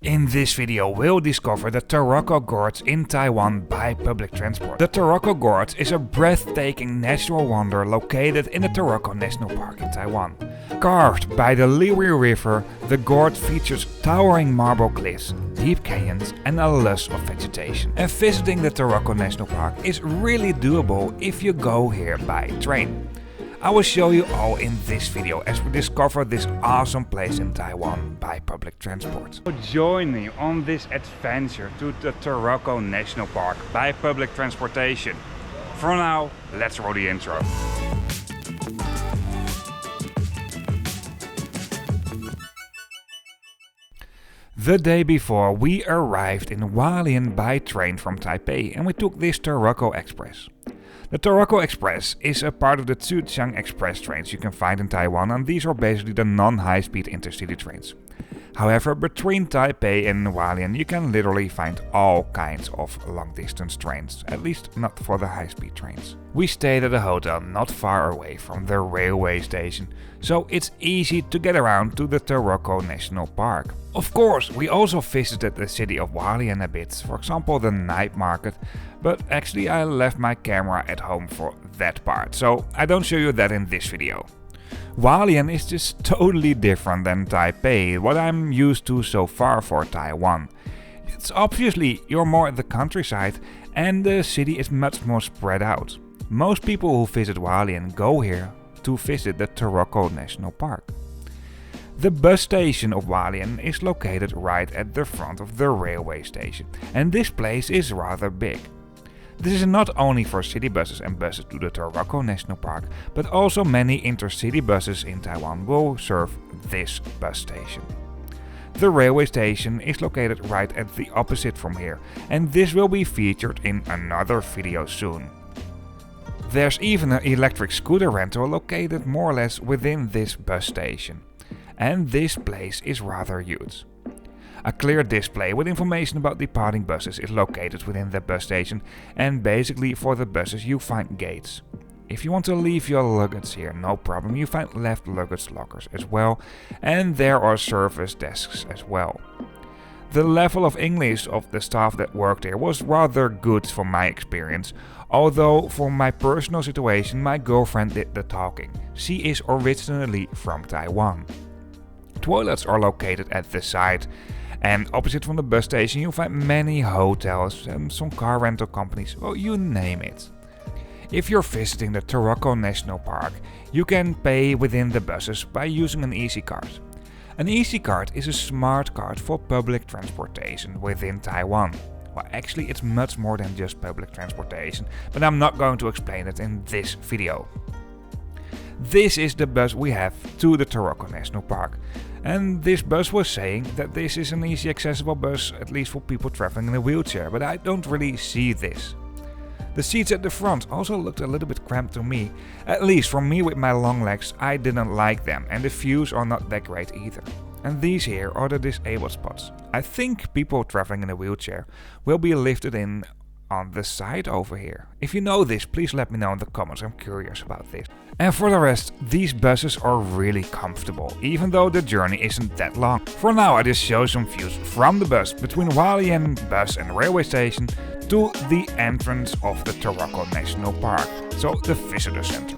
In this video we'll discover the Taroko Gorge in Taiwan by public transport. The Taroko Gorge is a breathtaking natural wonder located in the Taroko National Park in Taiwan. Carved by the Liwi River, the gorge features towering marble cliffs, deep canyons and a lush of vegetation. And visiting the Taroko National Park is really doable if you go here by train. I will show you all in this video as we discover this awesome place in Taiwan by public transport. Join me on this adventure to the Taroko National Park by public transportation. For now, let's roll the intro. The day before, we arrived in Hualien by train from Taipei and we took this Taroko Express. The Taroko Express is a part of the Tianxiang Express trains you can find in Taiwan, and these are basically the non-high-speed intercity trains. However, between Taipei and Hualien you can literally find all kinds of long-distance trains, at least not for the high-speed trains. We stayed at a hotel not far away from the railway station, so it's easy to get around to the Taroko National Park. Of course, we also visited the city of Hualien a bit, for example the night market, but actually I left my camera at home for that part, so I don't show you that in this video. Hualien is just totally different than Taipei, what I'm used to so far for Taiwan. It's obviously you're more at the countryside and the city is much more spread out. Most people who visit Hualien go here to visit the Taroko National Park. The bus station of Hualien is located right at the front of the railway station, and this place is rather big. This is not only for city buses and buses to the Taroko National Park, but also many intercity buses in Taiwan will serve this bus station. The railway station is located right at the opposite from here, and this will be featured in another video soon. There's even an electric scooter rental located more or less within this bus station, and this place is rather huge. A clear display with information about departing buses is located within the bus station, and basically for the buses you find gates. If you want to leave your luggage here, no problem, you find left luggage lockers as well, and there are service desks as well. The level of English of the staff that worked here was rather good from my experience, although for my personal situation my girlfriend did the talking. She is originally from Taiwan. Toilets are located at the side, and opposite from the bus station you find many hotels and some car rental companies, well, you name it. If you're visiting the Taroko National Park, you can pay within the buses by using an Easy Card. An Easy Card is a smart card for public transportation within Taiwan. Well, actually it's much more than just public transportation, but I'm not going to explain it in this video. This is the bus we have to the Taroko National Park. And this bus was saying that this is an easy accessible bus, at least for people traveling in a wheelchair, but I don't really see this. The seats at the front also looked a little bit cramped to me. At least for me with my long legs, I didn't like them, and the views are not that great either. And these here are the disabled spots. I think people traveling in a wheelchair will be lifted in on the side over here. If you know this, please let me know in the comments, I'm curious about this. And for the rest, these buses are really comfortable, even though the journey isn't that long. For now I just show some views from the bus between Hualien bus and railway station to the entrance of the Taroko National Park, so the visitor center.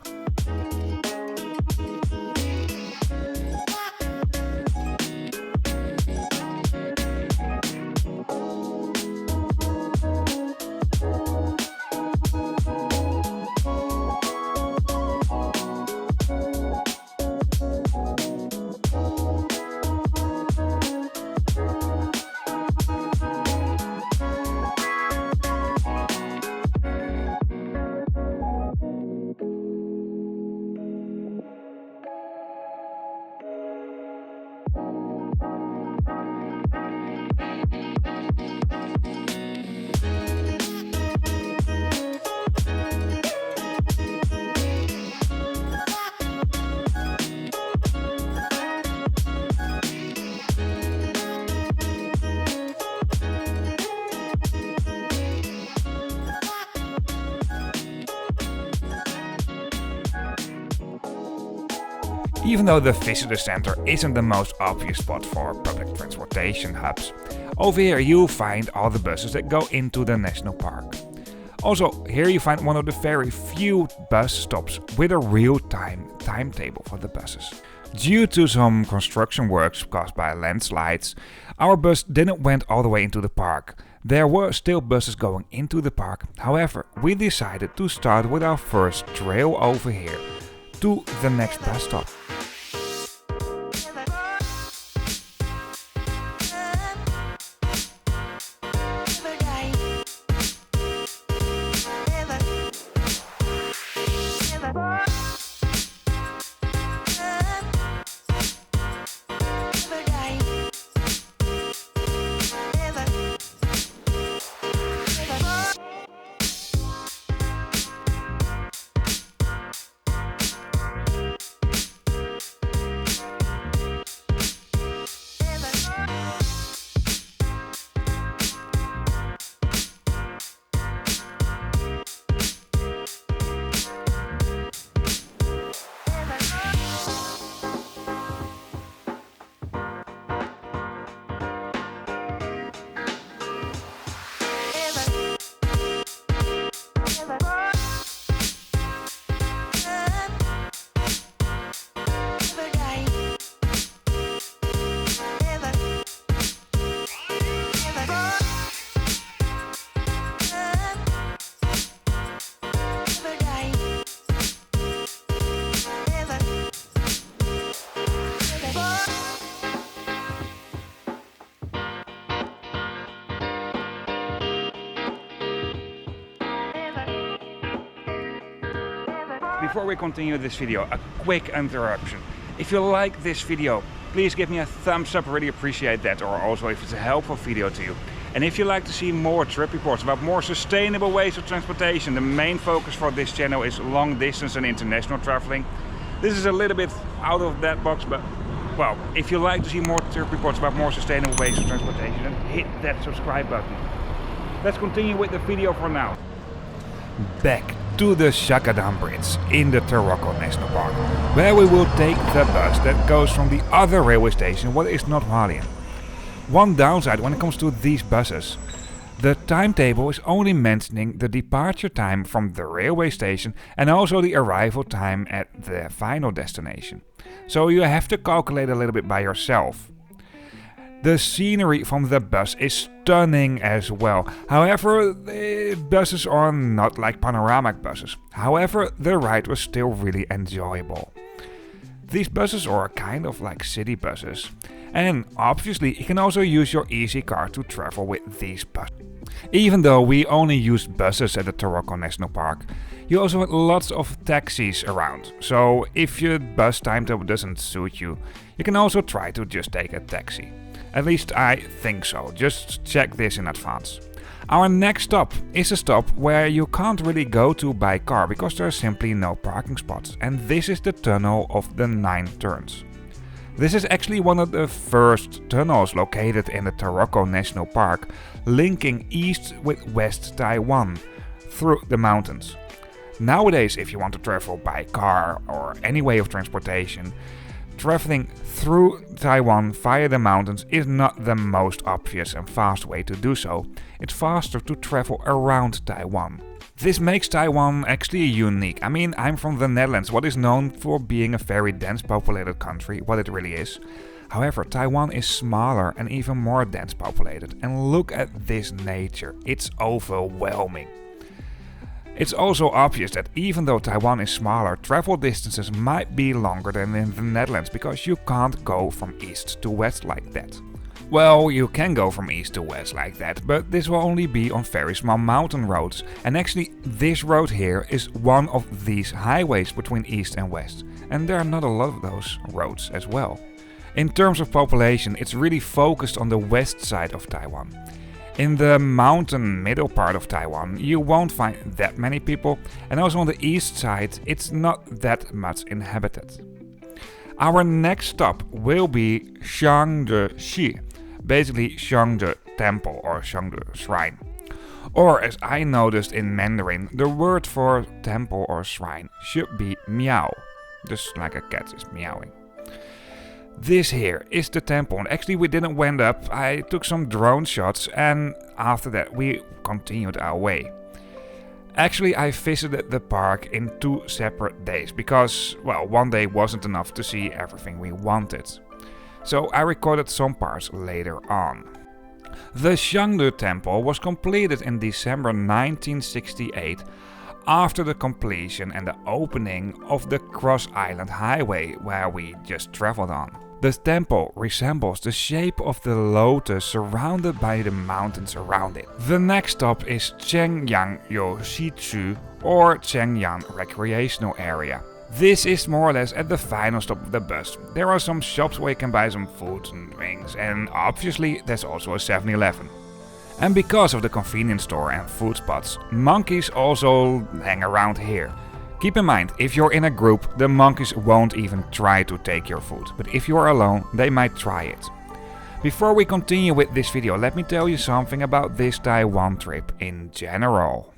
Even though the visitor center isn't the most obvious spot for public transportation hubs, Over here you'll find all the buses that go into the national park. Also, here you find one of the very few bus stops with a real-time timetable for the buses. Due to some construction works caused by landslides, our bus didn't went all the way into the park. There were still buses going into the park, however, we decided to start with our first trail over here to the next bus stop. Before we continue this video, a quick interruption. If you like this video, please give me a thumbs up, I really appreciate that, or also if it's a helpful video to you. And if you like to see more trip reports about more sustainable ways of transportation, the main focus for this channel is long distance and international traveling. This is a little bit out of that box, but well, if you like to see more trip reports about more sustainable ways of transportation, then hit that subscribe button. Let's continue with the video for now. Back to the Shakadang bridge in the Taroko National Park, where we will take the bus that goes from the other railway station, what is not Hualien. One downside when it comes to these buses, the timetable is only mentioning the departure time from the railway station and also the arrival time at the final destination. So you have to calculate a little bit by yourself. The scenery from the bus is stunning as well. However, the buses are not like panoramic buses. However, the ride was still really enjoyable. These buses are kind of like city buses. And obviously you can also use your easy car to travel with these buses. Even though we only used buses at the Taroko National Park, you also had lots of taxis around. So if your bus timetable doesn't suit you, you can also try to just take a taxi. At least I think so, just check this in advance. Our next stop is a stop where you can't really go to by car because there are simply no parking spots, and this is the Tunnel of the 9 Turns. This is actually one of the first tunnels located in the Taroko National Park, linking east with west Taiwan through the mountains. Nowadays, if you want to travel by car or any way of transportation, traveling through Taiwan via the mountains is not the most obvious and fast way to do so. It's faster to travel around Taiwan. This makes Taiwan actually unique. I mean, I'm from the Netherlands, what is known for being a very dense populated country, what it really is. However, Taiwan is smaller and even more dense populated. And look at this nature, it's overwhelming. It's also obvious that even though Taiwan is smaller, travel distances might be longer than in the Netherlands because you can't go from east to west like that. Well, you can go from east to west like that, but this will only be on very small mountain roads. And actually, this road here is one of these highways between east and west. And there are not a lot of those roads as well. In terms of population, it's really focused on the west side of Taiwan. In the mountain middle part of Taiwan, you won't find that many people, and also on the east side, it's not that much inhabited. Our next stop will be Xiangde, basically Xiangde Temple or Xiangde Shrine. Or as I noticed in Mandarin, the word for temple or shrine should be miao, just like a cat is meowing. This here is the temple, and actually we didn't went up, I took some drone shots and after that we continued our way. Actually I visited the park in 2 separate days because, well, one day wasn't enough to see everything we wanted. So I recorded some parts later on. The Xiangde temple was completed in December 1968 after the completion and the opening of the Cross Island Highway where we just traveled on. The temple resembles the shape of the lotus surrounded by the mountains around it. The next stop is Tianxiang Recreation Area or Tianxiang Recreation Area. This is more or less at the final stop of the bus. There are some shops where you can buy some food and drinks, and obviously there's also a 7-Eleven. And because of the convenience store and food spots, monkeys also hang around here. Keep in mind, if you're in a group, the monkeys won't even try to take your food, but if you're alone, they might try it. Before we continue with this video, let me tell you something about this Taiwan trip in general.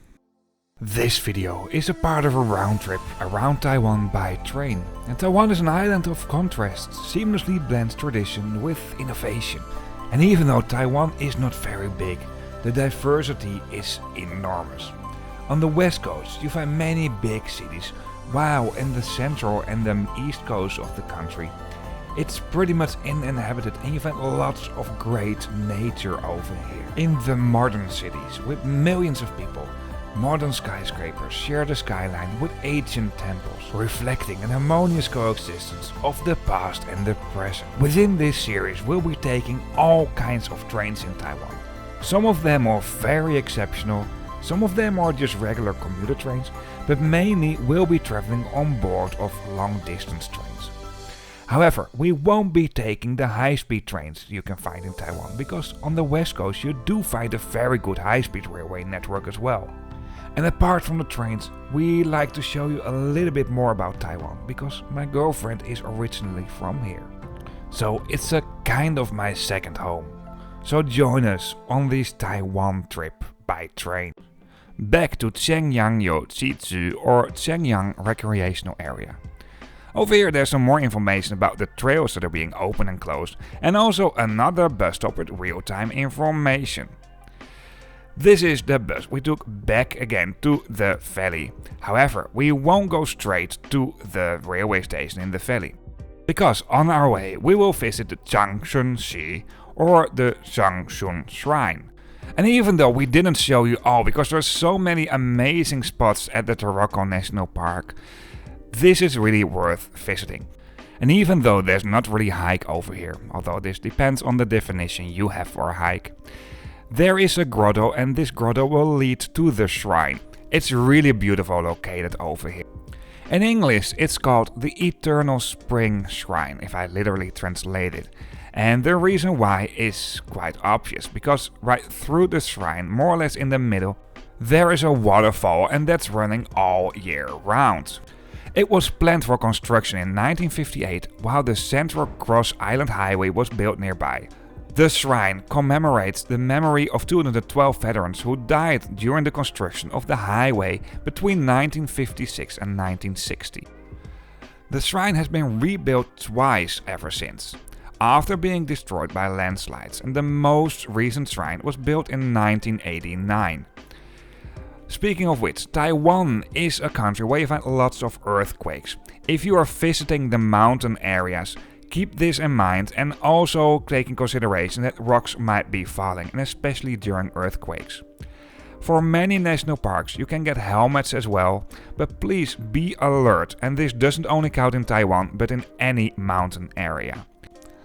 This video is a part of a round trip around Taiwan by train. And Taiwan is an island of contrasts, seamlessly blends tradition with innovation. And even though Taiwan is not very big, the diversity is enormous. On the west coast you find many big cities, while in the central and the east coast of the country it's pretty much uninhabited and you find lots of great nature over here. In the modern cities with millions of people, modern skyscrapers share the skyline with ancient temples, reflecting an harmonious coexistence of the past and the present. Within this series we'll be taking all kinds of trains in Taiwan. Some of them are very exceptional, some of them are just regular commuter trains, but mainly we'll be traveling on board of long distance trains. However, we won't be taking the high-speed trains you can find in Taiwan, because on the west coast you do find a very good high-speed railway network as well. And apart from the trains, we like to show you a little bit more about Taiwan, because my girlfriend is originally from here. So it's a kind of my second home. So join us on this Taiwan trip by train. Back to Tianxiang Recreation Area or Tianxiang Recreation Area. Over here there's some more information about the trails that are being opened and closed, and also another bus stop with real-time information. This is the bus we took back again to the valley. However, we won't go straight to the railway station in the valley, because on our way we will visit the Changchun or the Changchun Shrine. And even though we didn't show you all because there's so many amazing spots at the Taroko National Park, this is really worth visiting. And even though there's not really a hike over here, although this depends on the definition you have for a hike, there is a grotto, and this grotto will lead to the shrine. It's really beautiful located over here. In English it's called the Eternal Spring Shrine, if I literally translate it. And the reason why is quite obvious, because right through the shrine, more or less in the middle, there is a waterfall, and that's running all year round. It was planned for construction in 1958 while the Central Cross Island Highway was built nearby. The shrine commemorates the memory of 212 veterans who died during the construction of the highway between 1956 and 1960. The shrine has been rebuilt twice ever since, after being destroyed by landslides, and the most recent shrine was built in 1989. Speaking of which, Taiwan is a country where you find lots of earthquakes. If you are visiting the mountain areas, keep this in mind, and also take in consideration that rocks might be falling, and especially during earthquakes. For many national parks you can get helmets as well, but please be alert, and this doesn't only count in Taiwan but in any mountain area.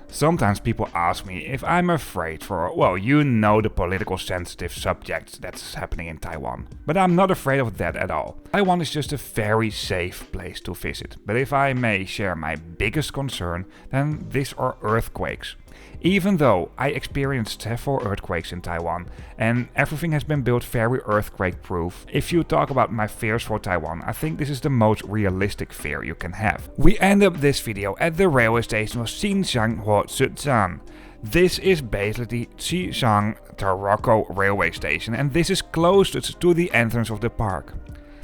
Sometimes people ask me if I'm afraid for, well, you know, the political sensitive subjects that's happening in Taiwan. But I'm not afraid of that at all. Taiwan is just a very safe place to visit. But if I may share my biggest concern, then these are earthquakes. Even though I experienced several earthquakes in Taiwan and everything has been built very earthquake proof, if you talk about my fears for Taiwan, I think this is the most realistic fear you can have. We end up this video at the railway station of Xincheng Recreation. This is basically Tianxiang Taroko railway station, and this is closest to the entrance of the park.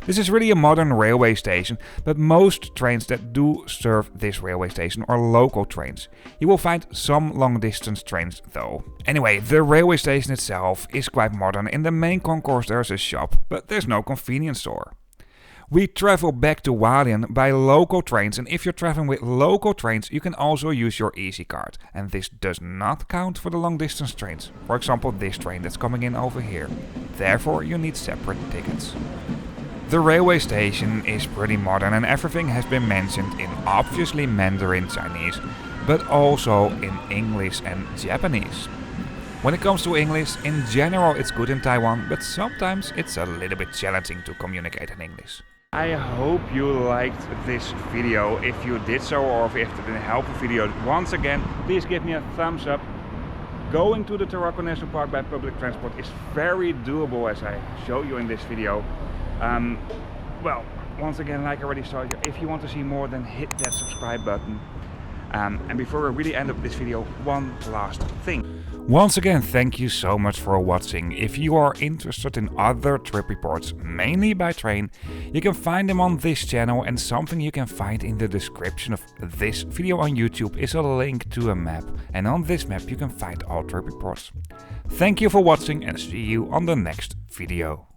This is really a modern railway station, but most trains that do serve this railway station are local trains. You will find some long distance trains though. Anyway, the railway station itself is quite modern. In the main concourse there's a shop, but there's no convenience store. We travel back to Hualien by local trains, and if you're traveling with local trains you can also use your Easy card. And this does not count for the long distance trains. For example, this train that's coming in over here. Therefore you need separate tickets. The railway station is pretty modern and everything has been mentioned in obviously Mandarin Chinese, but also in English and Japanese. When it comes to English, in general it's good in Taiwan, but sometimes it's a little bit challenging to communicate in English. I hope you liked this video. If you did so, or if it been a helpful video, once again, please give me a thumbs up. Going to the Taroko National Park by public transport is very doable, as I show you in this video. Well, once again, like I already told you, if you want to see more, then hit that subscribe button. And before we really end up this video, one last thing. Once again, thank you so much for watching. If you are interested in other trip reports, mainly by train, you can find them on this channel, and something you can find in the description of this video on YouTube is a link to a map. And on this map you can find all trip reports. Thank you for watching and see you on the next video.